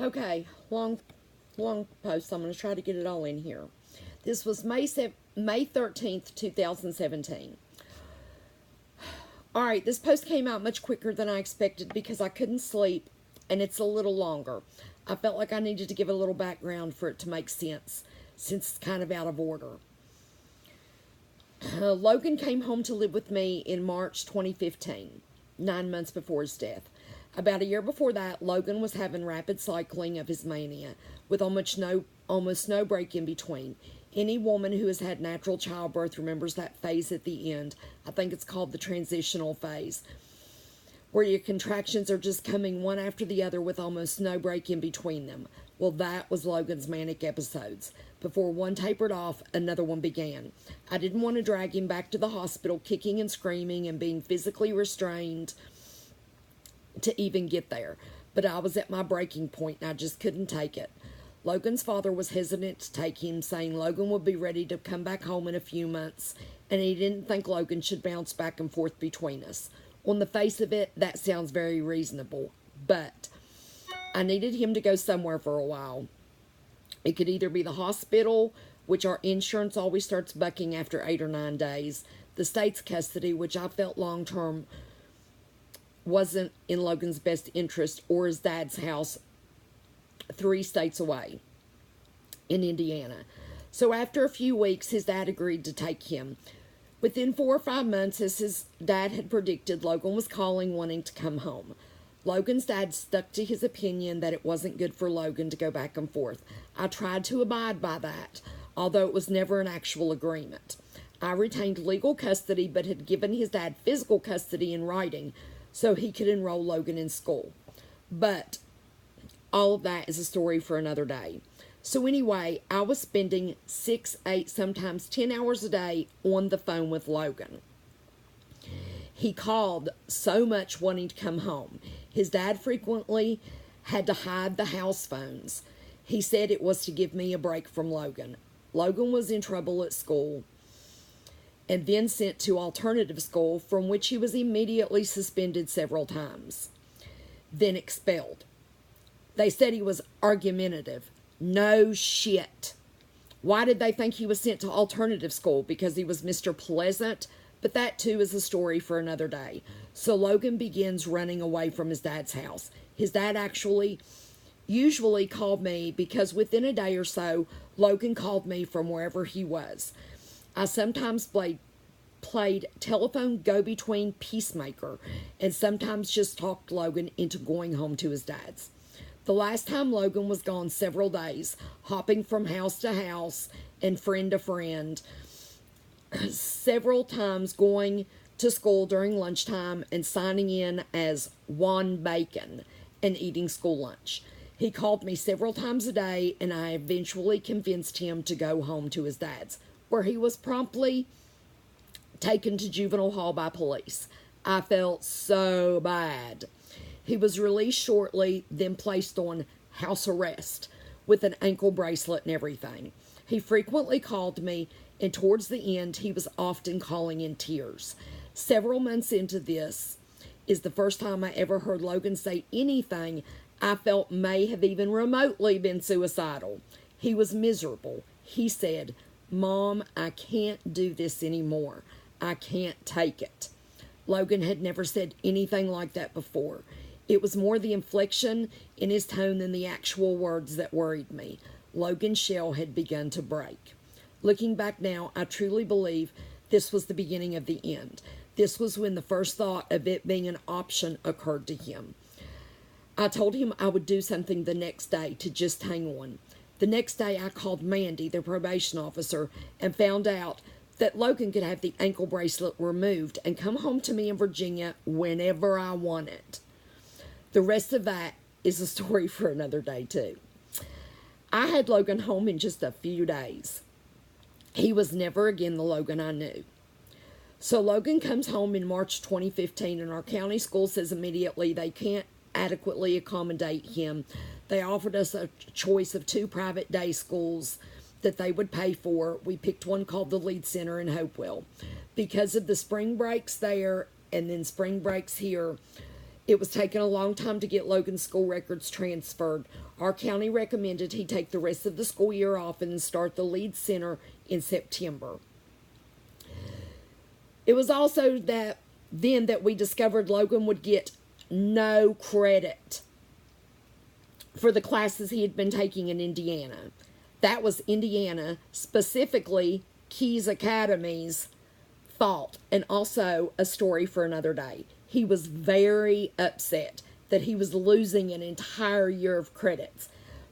Okay, long post. So I'm going to try to get it all in here. This was May 13th, 2017. All right, this post came out much quicker than I expected because I couldn't sleep, and it's a little longer. I felt like I needed to give a little background for it to make sense, since it's kind of out of order. Logan came home to live with me in March 2015, 9 months before his death. About a year before that, Logan was having rapid cycling of his mania, with almost no break in between. Any woman who has had natural childbirth remembers that phase at the end. I think it's called the transitional phase, where your contractions are just coming one after the other with almost no break in between them. Well, that was Logan's manic episodes. Before one tapered off, another one began. I didn't want to drag him back to the hospital, kicking and screaming and being physically restrained to even get there. But I was at my breaking point and I just couldn't take it. Logan's father was hesitant to take him, saying Logan would be ready to come back home in a few months, and he didn't think Logan should bounce back and forth between us. On the face of it, that sounds very reasonable, but I needed him to go somewhere for a while. It could either be the hospital, which our insurance always starts bucking after 8 or 9 days, the state's custody, which I felt long-term wasn't in Logan's best interest, or his dad's house 3 states away in Indiana. So after a few weeks, his dad agreed to take him. Within 4 or 5 months, as his dad had predicted, Logan was calling, wanting to come home. Logan's dad stuck to his opinion that it wasn't good for Logan to go back and forth. I tried to abide by that, although it was never an actual agreement. I retained legal custody, but had given his dad physical custody in writing so he could enroll Logan in school. But all of that is a story for another day. So anyway, I was spending 6, 8, sometimes 10 hours a day on the phone with Logan. He called so much wanting to come home. His dad frequently had to hide the house phones. He said it was to give me a break from Logan. Logan was in trouble at school and then sent to alternative school, from which he was immediately suspended several times, then expelled. They said he was argumentative. No shit. Why did they think he was sent to alternative school? Because he was Mr. Pleasant? But that too is a story for another day. So Logan begins running away from his dad's house. His dad usually called me, because within a day or so, Logan called me from wherever he was. I sometimes played telephone go-between peacemaker, and sometimes just talked Logan into going home to his dad's. The last time Logan was gone several days, hopping from house to house and friend to friend, several times going to school during lunchtime and signing in as Juan Bacon and eating school lunch. He called me several times a day, and I eventually convinced him to go home to his dad's, where he was promptly taken to juvenile hall by police. I felt so bad. He was released shortly, then placed on house arrest with an ankle bracelet and everything. He frequently called me, and towards the end, he was often calling in tears. Several months into this is the first time I ever heard Logan say anything I felt may have even remotely been suicidal. He was miserable. He said, "Mom, I can't do this anymore. I can't take it." Logan had never said anything like that before. It was more the inflection in his tone than the actual words that worried me. Logan's shell had begun to break. Looking back now, I truly believe this was the beginning of the end. This was when the first thought of it being an option occurred to him. I told him I would do something the next day to just hang on. The next day I called Mandy, the probation officer, and found out that Logan could have the ankle bracelet removed and come home to me in Virginia whenever I wanted. The rest of that is a story for another day too. I had Logan home in just a few days. He was never again the Logan I knew. So Logan comes home in March 2015, and our county school says immediately they can't adequately accommodate him. They offered us a choice of 2 private day schools that they would pay for. We picked one called the Lead Center in Hopewell. Because of the spring breaks there and then spring breaks here, It was taking a long time to get Logan's school records transferred. Our county recommended he take the rest of the school year off and start the lead center in September. It was also then that we discovered Logan would get no credit for the classes he had been taking in Indiana. That was Indiana, specifically Keys Academy's fault, and also a story for another day. He was very upset that he was losing an entire year of credits.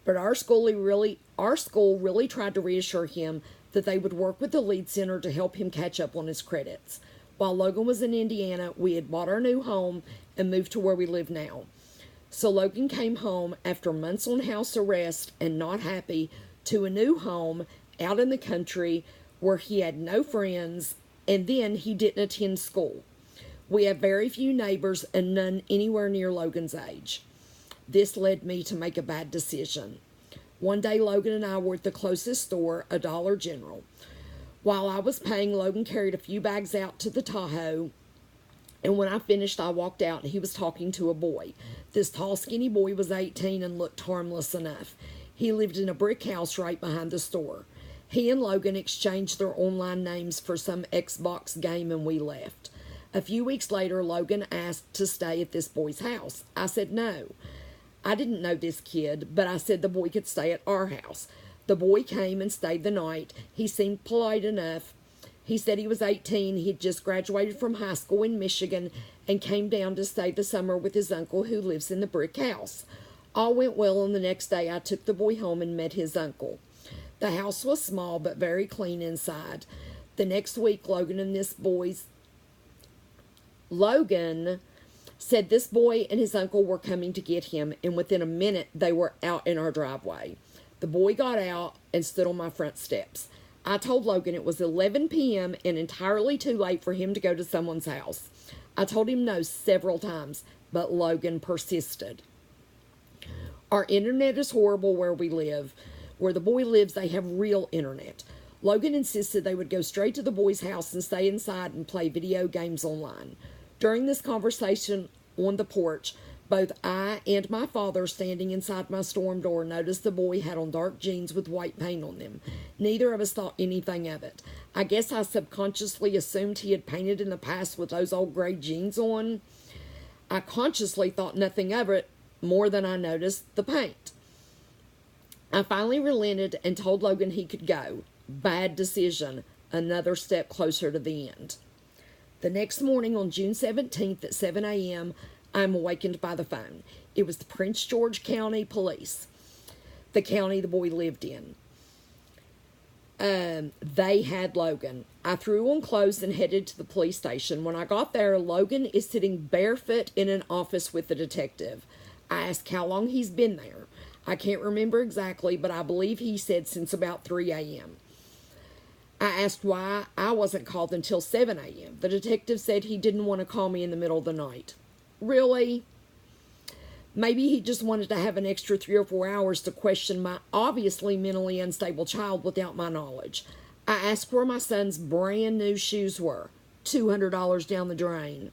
But our school really tried to reassure him that they would work with the lead center to help him catch up on his credits. While Logan was in Indiana, we had bought our new home and moved to where we live now. So Logan came home after months on house arrest and not happy to a new home out in the country where he had no friends, and then he didn't attend school. We have very few neighbors and none anywhere near Logan's age. This led me to make a bad decision. One day, Logan and I were at the closest store, a Dollar General. While I was paying, Logan carried a few bags out to the Tahoe, and when I finished, I walked out and he was talking to a boy. This tall, skinny boy was 18 and looked harmless enough. He lived in a brick house right behind the store. He and Logan exchanged their online names for some Xbox game and we left. A few weeks later, Logan asked to stay at this boy's house. I said no. I didn't know this kid, but I said the boy could stay at our house. The boy came and stayed the night. He seemed polite enough. He said he was 18. He'd just graduated from high school in Michigan and came down to stay the summer with his uncle who lives in the brick house. All went well, and the next day I took the boy home and met his uncle. The house was small but very clean inside. The next week, Logan said this boy and his uncle were coming to get him, and within a minute they were out in our driveway. The boy got out and stood on my front steps. I told Logan it was 11 p.m. and entirely too late for him to go to someone's house. I told him no several times, but Logan persisted. Our internet is horrible where we live. Where the boy lives, they have real internet. Logan insisted they would go straight to the boy's house and stay inside and play video games online. During this conversation on the porch, both I and my father, standing inside my storm door, noticed the boy had on dark jeans with white paint on them. Neither of us thought anything of it. I guess I subconsciously assumed he had painted in the past with those old gray jeans on. I consciously thought nothing of it more than I noticed the paint. I finally relented and told Logan he could go. Bad decision. Another step closer to the end. The next morning on June 17th at 7 a.m., I am awakened by the phone. It was the Prince George County Police, the county the boy lived in. They had Logan. I threw on clothes and headed to the police station. When I got there, Logan is sitting barefoot in an office with the detective. I asked how long he's been there. I can't remember exactly, but I believe he said since about 3 a.m. I asked why I wasn't called until 7 a.m. The detective said he didn't want to call me in the middle of the night. Really? Maybe he just wanted to have an extra 3 or 4 hours to question my obviously mentally unstable child without my knowledge. I asked where my son's brand new shoes were. $200 down the drain.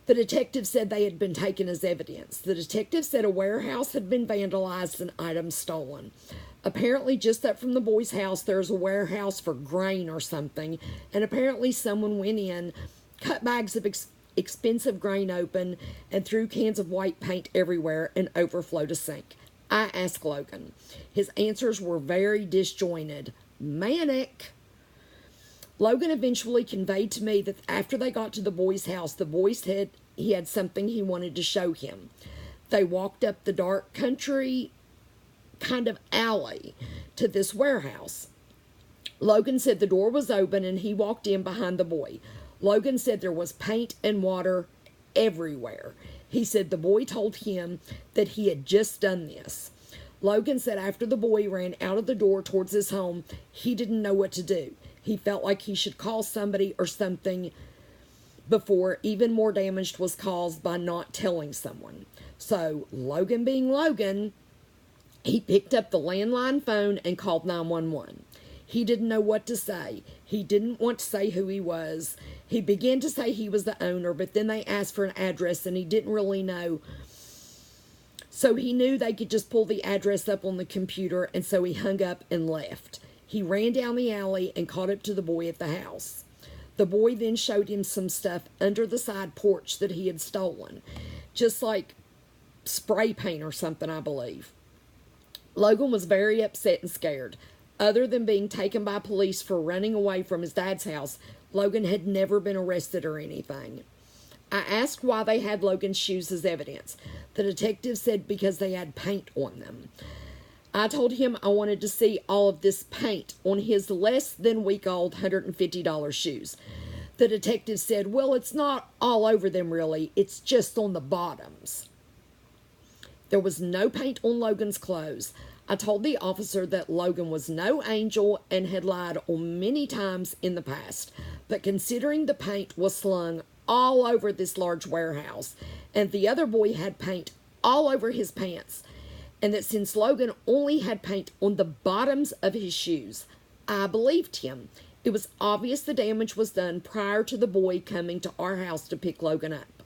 The detective said they had been taken as evidence. The detective said a warehouse had been vandalized and items stolen. Apparently, just up from the boy's house, there's a warehouse for grain or something, and apparently someone went in, cut bags of expensive grain open, and threw cans of white paint everywhere and overflowed a sink. I asked Logan. His answers were very disjointed. Manic. Logan eventually conveyed to me that after they got to the boy's house, the boy said he had something he wanted to show him. They walked up the dark country kind of alley to this warehouse. Logan said the door was open and he walked in behind the boy. Logan said there was paint and water everywhere. He said the boy told him that he had just done this. Logan said after the boy ran out of the door towards his home, he didn't know what to do. He felt like he should call somebody or something before even more damage was caused by not telling someone. So, Logan being Logan, he picked up the landline phone and called 911. He didn't know what to say. He didn't want to say who he was. He began to say he was the owner, but then they asked for an address and he didn't really know. So he knew they could just pull the address up on the computer, and so he hung up and left. He ran down the alley and caught up to the boy at the house. The boy then showed him some stuff under the side porch that he had stolen, just like spray paint or something, I believe. Logan was very upset and scared. Other than being taken by police for running away from his dad's house, Logan had never been arrested or anything. I asked why they had Logan's shoes as evidence. The detective said because they had paint on them. I told him I wanted to see all of this paint on his less than week-old $150 shoes. The detective said, well, it's not all over them really, it's just on the bottoms. There was no paint on Logan's clothes. I told the officer that Logan was no angel and had lied on many times in the past, but considering the paint was slung all over this large warehouse, and the other boy had paint all over his pants, and that since Logan only had paint on the bottoms of his shoes, I believed him. It was obvious the damage was done prior to the boy coming to our house to pick Logan up.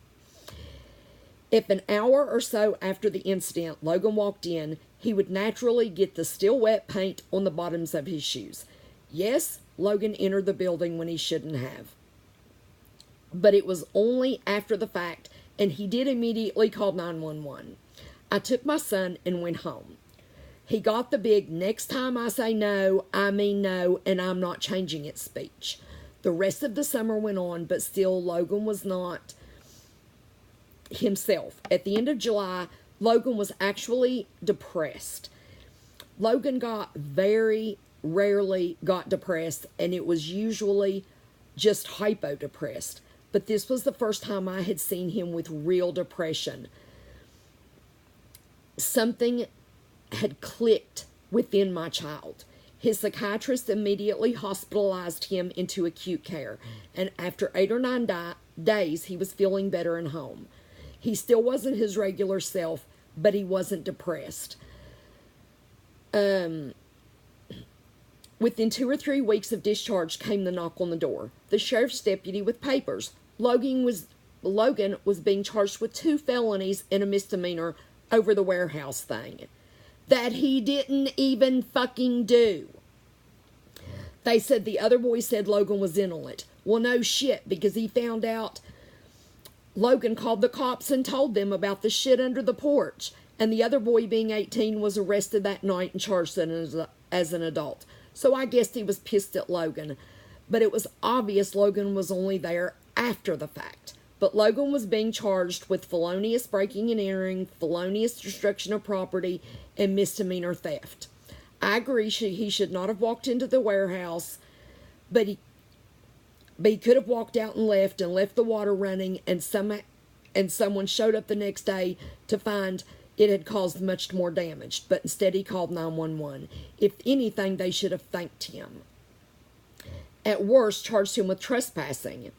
If an hour or so after the incident Logan walked in, he would naturally get the still wet paint on the bottoms of his shoes. Yes, Logan entered the building when he shouldn't have. But it was only after the fact, and he did immediately call 911. I took my son and went home. He got the big, next time I say no, I mean no, and I'm not changing it speech. The rest of the summer went on, but still Logan was not himself. At the end of July, Logan was actually depressed. Logan very rarely got depressed, and it was usually just hypo-depressed. But this was the first time I had seen him with real depression. Something had clicked within my child. His psychiatrist immediately hospitalized him into acute care, and after 8 or 9 days, he was feeling better and home. He still wasn't his regular self, but he wasn't depressed. Within 2 or 3 weeks of discharge came the knock on the door. The sheriff's deputy with papers. Logan was being charged with 2 felonies and a misdemeanor over the warehouse thing that he didn't even fucking do. They said the other boy said Logan was in on it. Well, no shit, because he found out Logan called the cops and told them about the shit under the porch, and the other boy, being 18, was arrested that night and charged as an adult. So I guess he was pissed at Logan, but it was obvious Logan was only there after the fact. But Logan was being charged with felonious breaking and entering, felonious destruction of property, and misdemeanor theft. I agree he should not have walked into the warehouse, but he could have walked out and left the water running, and someone showed up the next day to find it had caused much more damage. But instead he called 911. If anything, they should have thanked him. At worst, charged him with trespassing.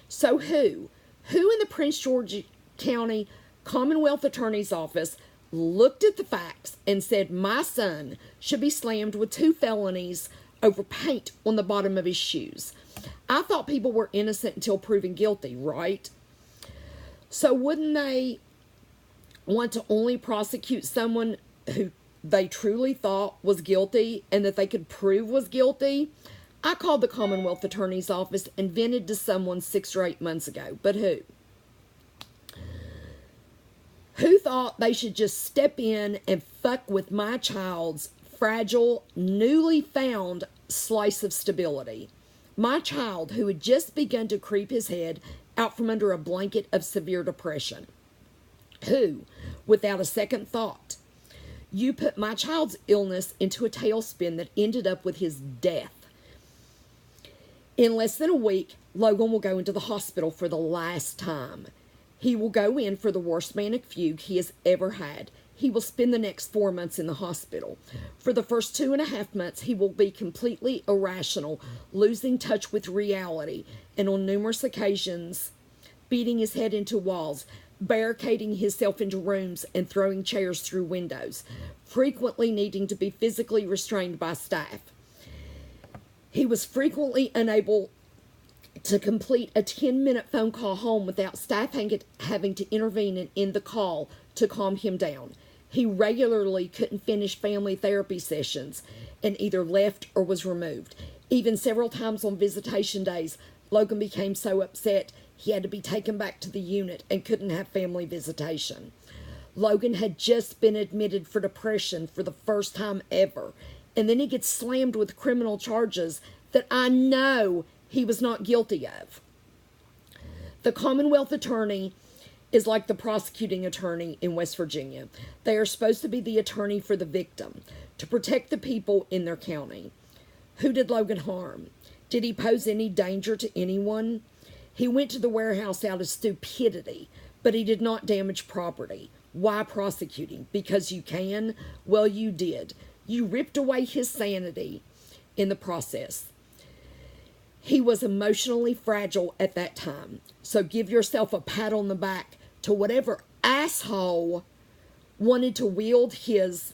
So who in the Prince George County Commonwealth Attorney's Office looked at the facts and said my son should be slammed with 2 felonies over paint on the bottom of his shoes? I thought people were innocent until proven guilty, right? So wouldn't they want to only prosecute someone who they truly thought was guilty and that they could prove was guilty? I called the Commonwealth Attorney's Office and vented to someone 6 or 8 months ago. But who? Who thought they should just step in and fuck with my child's fragile, newly found slice of stability? My child, who had just begun to creep his head out from under a blanket of severe depression. Who, without a second thought, you put my child's illness into a tailspin that ended up with his death. In less than a week, Logan will go into the hospital for the last time. He will go in for the worst manic fugue he has ever had. He will spend the next 4 months in the hospital. For the first 2.5 months, he will be completely irrational, losing touch with reality, and on numerous occasions, beating his head into walls, barricading himself into rooms, and throwing chairs through windows, frequently needing to be physically restrained by staff. He was frequently unable to complete a 10-minute phone call home without staff having to intervene and end the call to calm him down. He regularly couldn't finish family therapy sessions and either left or was removed. Even several times on visitation days, Logan became so upset he had to be taken back to the unit and couldn't have family visitation. Logan had just been admitted for depression for the first time ever, and then he gets slammed with criminal charges that I know he was not guilty of. The Commonwealth attorney is like the prosecuting attorney in West Virginia. They are supposed to be the attorney for the victim, to protect the people in their county. Who did Logan harm? Did he pose any danger to anyone? He went to the warehouse out of stupidity, but he did not damage property. Why prosecuting? Because you can? Well, you did. You ripped away his sanity in the process. He was emotionally fragile at that time. So give yourself a pat on the back to whatever asshole wanted to wield his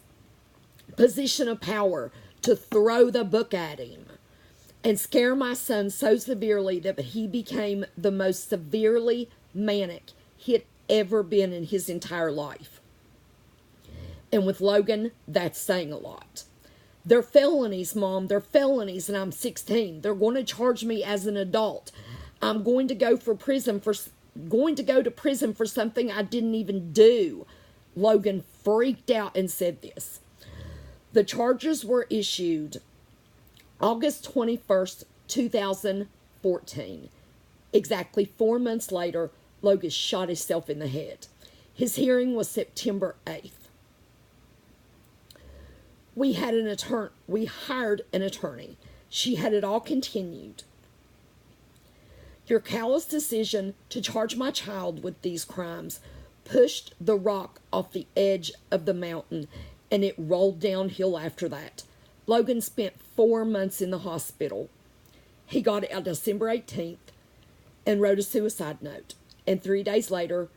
position of power to throw the book at him and scare my son so severely that he became the most severely manic he had ever been in his entire life. And with Logan, that's saying a lot. They're felonies, Mom. They're felonies, and I'm 16. They're going to charge me as an adult. I'm going to go to prison for something I didn't even do. Logan freaked out and said this. The charges were issued August 21st, 2014. Exactly 4 months later, Logan shot himself in the head. His hearing was September 8th. We hired an attorney. She had it all continued. Your callous decision to charge my child with these crimes pushed the rock off the edge of the mountain, and it rolled downhill after that. Logan spent 4 months in the hospital. He got out December 18th and wrote a suicide note. And 3 days later,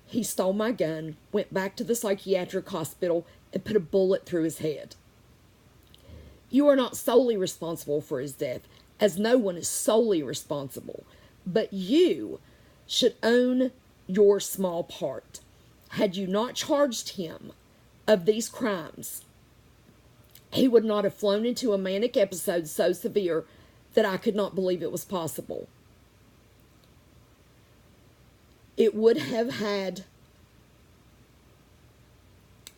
he stole my gun, went back to the psychiatric hospital, and put a bullet through his head. You are not solely responsible for his death, as no one is solely responsible. But you should own your small part. Had you not charged him of these crimes, he would not have flown into a manic episode so severe that I could not believe it was possible. It would have had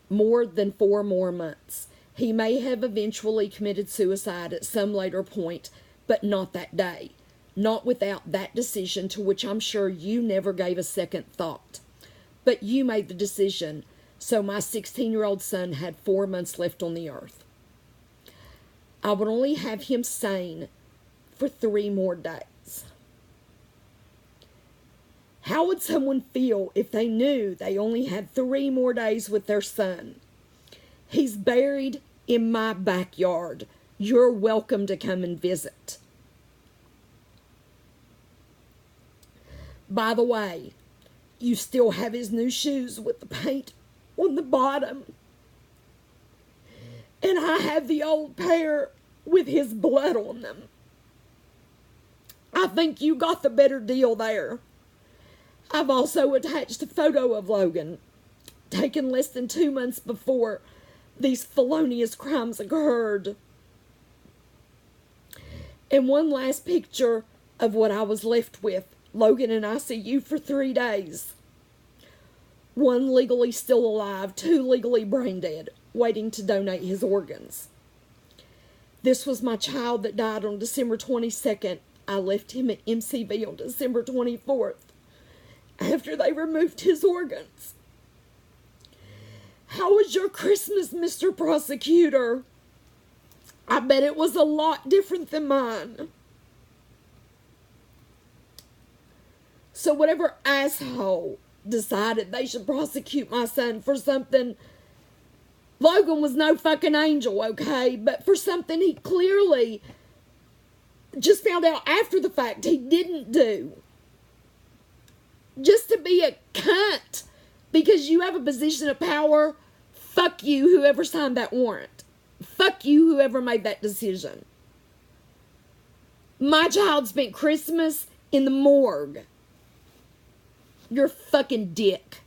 more than 4 more months. He may have eventually committed suicide at some later point, but not that day. Not without that decision, to which I'm sure you never gave a second thought. But you made the decision, so my 16-year-old son had 4 months left on the earth. I would only have him sane for 3 more days. How would someone feel if they knew they only had 3 more days with their son? He's buried in my backyard. You're welcome to come and visit. By the way, you still have his new shoes with the paint on the bottom. And I have the old pair with his blood on them. I think you got the better deal there. I've also attached a photo of Logan, taken less than 2 months before these felonious crimes occurred. And one last picture of what I was left with. Logan in ICU for 3 days. 1 legally still alive, 2 legally brain dead, waiting to donate his organs. This was my child that died on December 22nd. I left him at MCV on December 24th after they removed his organs. How was your Christmas, Mr. Prosecutor? I bet it was a lot different than mine. So whatever asshole decided they should prosecute my son for something, Logan was no fucking angel, okay? But for something he clearly just found out after the fact he didn't do. Just to be a cunt because you have a position of power, fuck you, whoever signed that warrant. Fuck you, whoever made that decision. My child spent Christmas in the morgue. You're a fucking dick.